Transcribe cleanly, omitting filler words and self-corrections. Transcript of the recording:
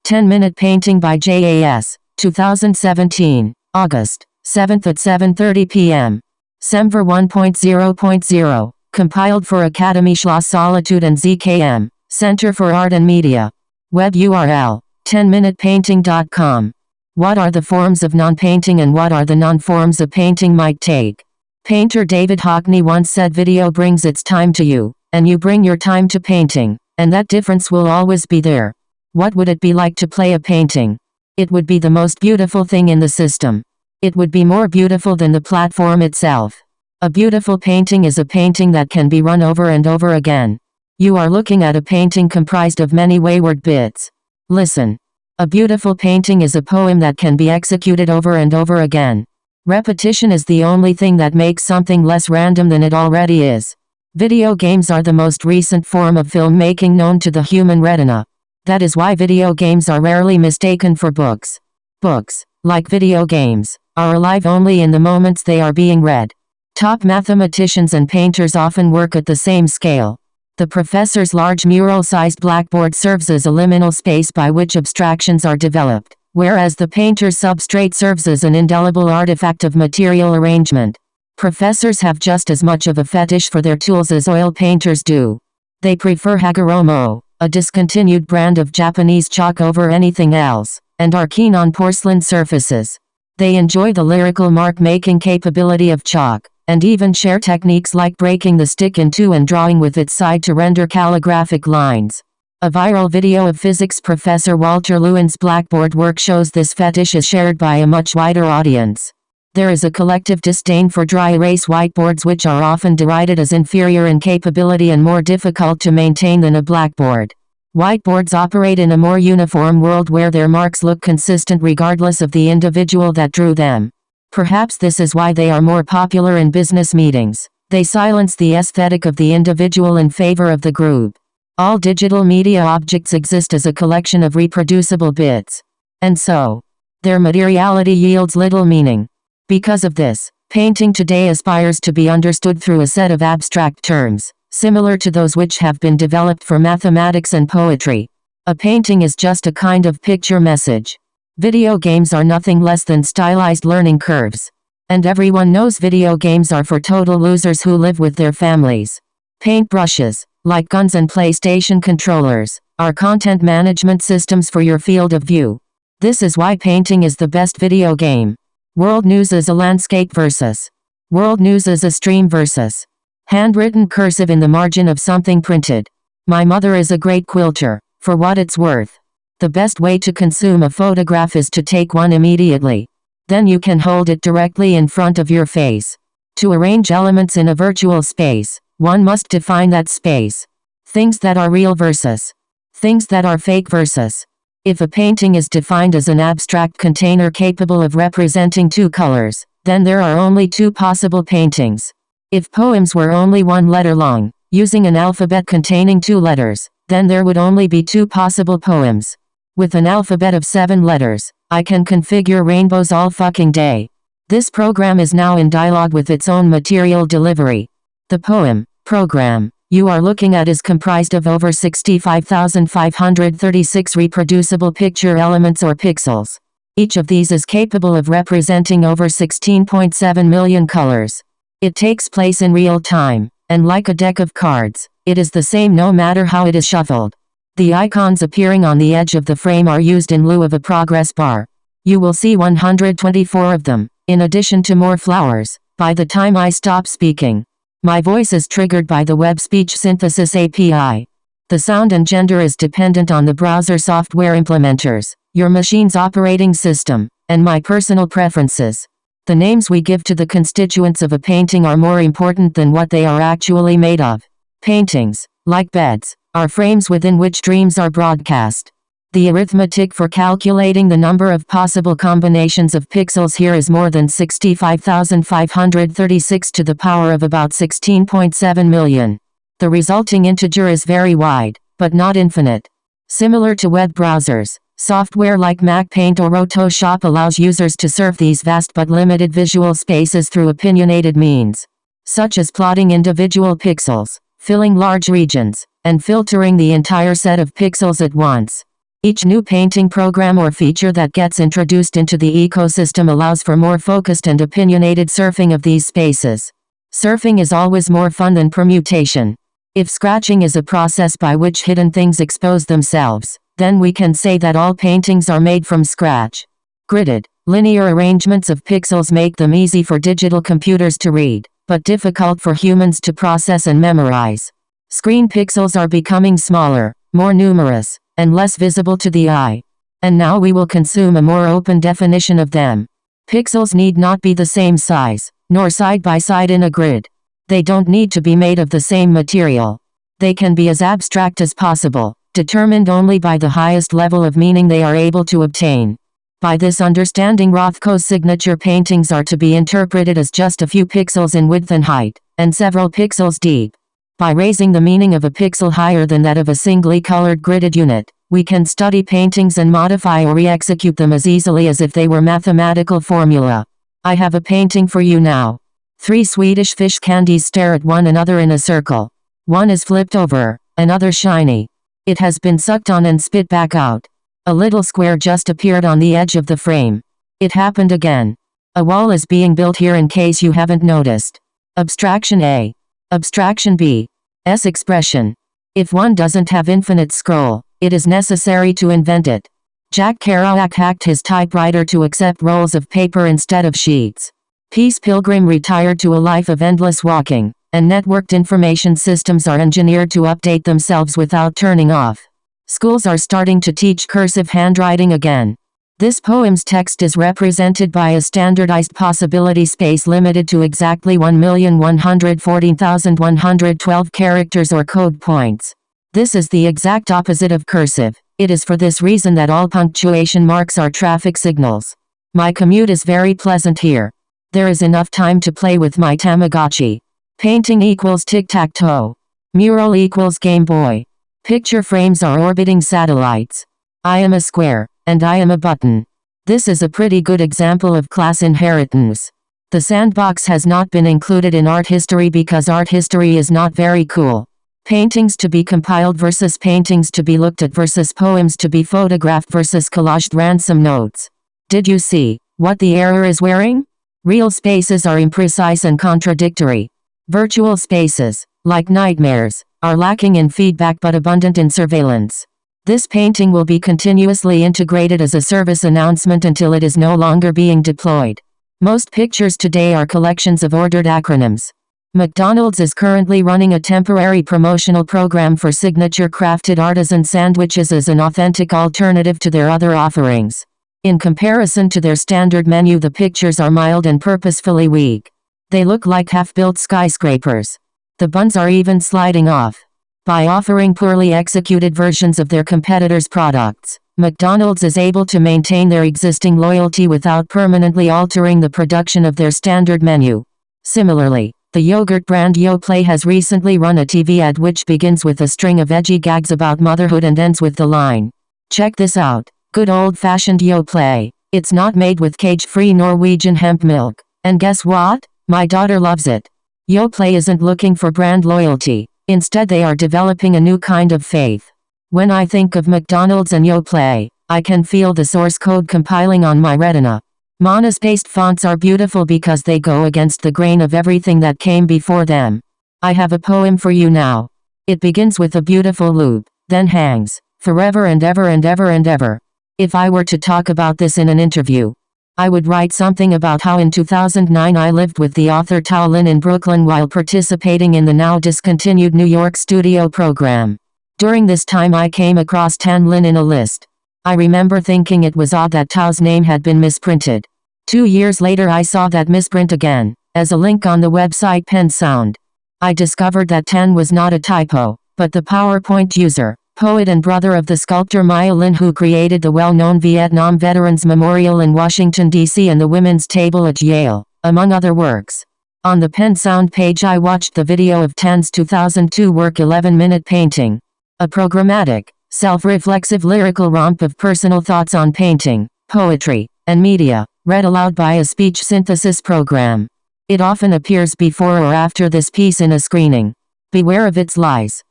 10-minute painting by JAS, 2017, August 7th at 7:30 p.m. Semver 1.0.0, compiled for Academy Schloss Solitude and ZKM, Center for Art and Media. Web URL, 10minutepainting.com. What are the forms of non-painting and what are the non-forms of painting might take? Painter David Hockney once said video brings its time to you, and you bring your time to painting, and that difference will always be there. What would it be like to play a painting? It would be the most beautiful thing in the system. It would be more beautiful than the platform itself. A beautiful painting is a painting that can be run over and over again. You are looking at a painting comprised of many wayward bits. Listen. A beautiful painting is a poem that can be executed over and over again. Repetition is the only thing that makes something less random than it already is. Video games are the most recent form of filmmaking known to the human retina. That is why video games are rarely mistaken for books. Books, like video games, are alive only in the moments they are being read. Top mathematicians and painters often work at the same scale. The professor's large mural-sized blackboard serves as a liminal space by which abstractions are developed, whereas the painter's substrate serves as an indelible artifact of material arrangement. Professors have just as much of a fetish for their tools as oil painters do. They prefer Hagoromo, a discontinued brand of Japanese chalk, over anything else, and are keen on porcelain surfaces. They enjoy the lyrical mark-making capability of chalk, and even share techniques like breaking the stick in two and drawing with its side to render calligraphic lines. A viral video of physics professor Walter Lewin's blackboard work shows this fetish is shared by a much wider audience. There is a collective disdain for dry erase whiteboards, which are often derided as inferior in capability and more difficult to maintain than a blackboard. Whiteboards operate in a more uniform world where their marks look consistent regardless of the individual that drew them. Perhaps this is why they are more popular in business meetings. They silence the aesthetic of the individual in favor of the group. All digital media objects exist as a collection of reproducible bits. And so, their materiality yields little meaning. Because of this, painting today aspires to be understood through a set of abstract terms, similar to those which have been developed for mathematics and poetry. A painting is just a kind of picture message. Video games are nothing less than stylized learning curves. And everyone knows video games are for total losers who live with their families. Paintbrushes, like guns and PlayStation controllers, are content management systems for your field of view. This is why painting is the best video game. World news is a landscape versus. World news is a stream versus. Handwritten cursive in the margin of something printed. My mother is a great quilter, for what it's worth. The best way to consume a photograph is to take one immediately. Then you can hold it directly in front of your face. To arrange elements in a virtual space, one must define that space. Things that are real versus things that are fake versus. If a painting is defined as an abstract container capable of representing two colors, then there are only two possible paintings. If poems were only one letter long, using an alphabet containing two letters, then there would only be two possible poems. With an alphabet of 7 letters, I can configure rainbows all fucking day. This program is now in dialogue with its own material delivery. The poem, program, you are looking at is comprised of over 65,536 reproducible picture elements or pixels. Each of these is capable of representing over 16.7 million colors. It takes place in real time, and like a deck of cards, it is the same no matter how it is shuffled. The icons appearing on the edge of the frame are used in lieu of a progress bar. You will see 124 of them, in addition to more flowers, by the time I stop speaking. My voice is triggered by the Web Speech Synthesis API. The sound and gender is dependent on the browser software implementers, your machine's operating system, and my personal preferences. The names we give to the constituents of a painting are more important than what they are actually made of. Paintings, like beds, are frames within which dreams are broadcast. The arithmetic for calculating the number of possible combinations of pixels here is more than 65,536 to the power of about 16.7 million. The resulting integer is very wide, but not infinite. Similar to web browsers, software like Mac Paint or Photoshop allows users to surf these vast but limited visual spaces through opinionated means, such as plotting individual pixels, filling large regions, and filtering the entire set of pixels at once. Each new painting program or feature that gets introduced into the ecosystem allows for more focused and opinionated surfing of these spaces. Surfing is always more fun than permutation. If scratching is a process by which hidden things expose themselves, then we can say that all paintings are made from scratch. Gridded, linear arrangements of pixels make them easy for digital computers to read, but difficult for humans to process and memorize. Screen pixels are becoming smaller, more numerous, and less visible to the eye. And now we will consume a more open definition of them. Pixels need not be the same size, nor side by side in a grid. They don't need to be made of the same material. They can be as abstract as possible, determined only by the highest level of meaning they are able to obtain. By this understanding, Rothko's signature paintings are to be interpreted as just a few pixels in width and height, and several pixels deep. By raising the meaning of a pixel higher than that of a singly colored gridded unit, we can study paintings and modify or re-execute them as easily as if they were mathematical formula. I have a painting for you now. 3 Swedish fish candies stare at one another in a circle. One is flipped over, another shiny. It has been sucked on and spit back out. A little square just appeared on the edge of the frame. It happened again. A wall is being built here in case you haven't noticed. Abstraction A. Abstraction B. S. Expression. If one doesn't have infinite scroll, it is necessary to invent it. Jack Kerouac hacked his typewriter to accept rolls of paper instead of sheets. Peace Pilgrim retired to a life of endless walking, and networked information systems are engineered to update themselves without turning off. Schools are starting to teach cursive handwriting again. This poem's text is represented by a standardized possibility space limited to exactly 1,114,112 characters or code points. This is the exact opposite of cursive. It is for this reason that all punctuation marks are traffic signals. My commute is very pleasant here. There is enough time to play with my Tamagotchi. Painting equals tic-tac-toe. Mural equals Game Boy. Picture frames are orbiting satellites. I am a square, and I am a button. This is a pretty good example of class inheritance. The sandbox has not been included in art history because art history is not very cool. Paintings to be compiled versus paintings to be looked at versus poems to be photographed versus collaged ransom notes. Did you see what the error is wearing? Real spaces are imprecise and contradictory. Virtual spaces, like nightmares, are lacking in feedback but abundant in surveillance. This painting will be continuously integrated as a service announcement until it is no longer being deployed. Most pictures today are collections of ordered acronyms. McDonald's is currently running a temporary promotional program for signature crafted artisan sandwiches as an authentic alternative to their other offerings. In comparison to their standard menu, the pictures are mild and purposefully weak. They look like half-built skyscrapers. The buns are even sliding off. By offering poorly executed versions of their competitors' products, McDonald's is able to maintain their existing loyalty without permanently altering the production of their standard menu. Similarly, the yogurt brand Yoplait has recently run a TV ad which begins with a string of edgy gags about motherhood and ends with the line, "Check this out, good old-fashioned Yoplait. It's not made with cage-free Norwegian hemp milk. And guess what? My daughter loves it." Yoplait isn't looking for brand loyalty. Instead, they are developing a new kind of faith. When I think of McDonald's and Yoplait, I can feel the source code compiling on my retina. Monospaced fonts are beautiful because they go against the grain of everything that came before them. I have a poem for you now. It begins with a beautiful loop, then hangs, forever and ever and ever and ever. If I were to talk about this in an interview, I would write something about how in 2009 I lived with the author Tao Lin in Brooklyn while participating in the now discontinued New York studio program. During this time I came across Tan Lin in a list. I remember thinking it was odd that Tao's name had been misprinted. 2 years later I saw that misprint again, as a link on the website Pen Sound. I discovered that Tan was not a typo, but the PowerPoint user, poet and brother of the sculptor Maya Lin who created the well-known Vietnam Veterans Memorial in Washington, D.C. and the Women's Table at Yale, among other works. On the Pen Sound page I watched the video of Tan's 2002 work 11-minute painting. A programmatic, self-reflexive lyrical romp of personal thoughts on painting, poetry, and media, read aloud by a speech synthesis program. It often appears before or after this piece in a screening. Beware of its lies.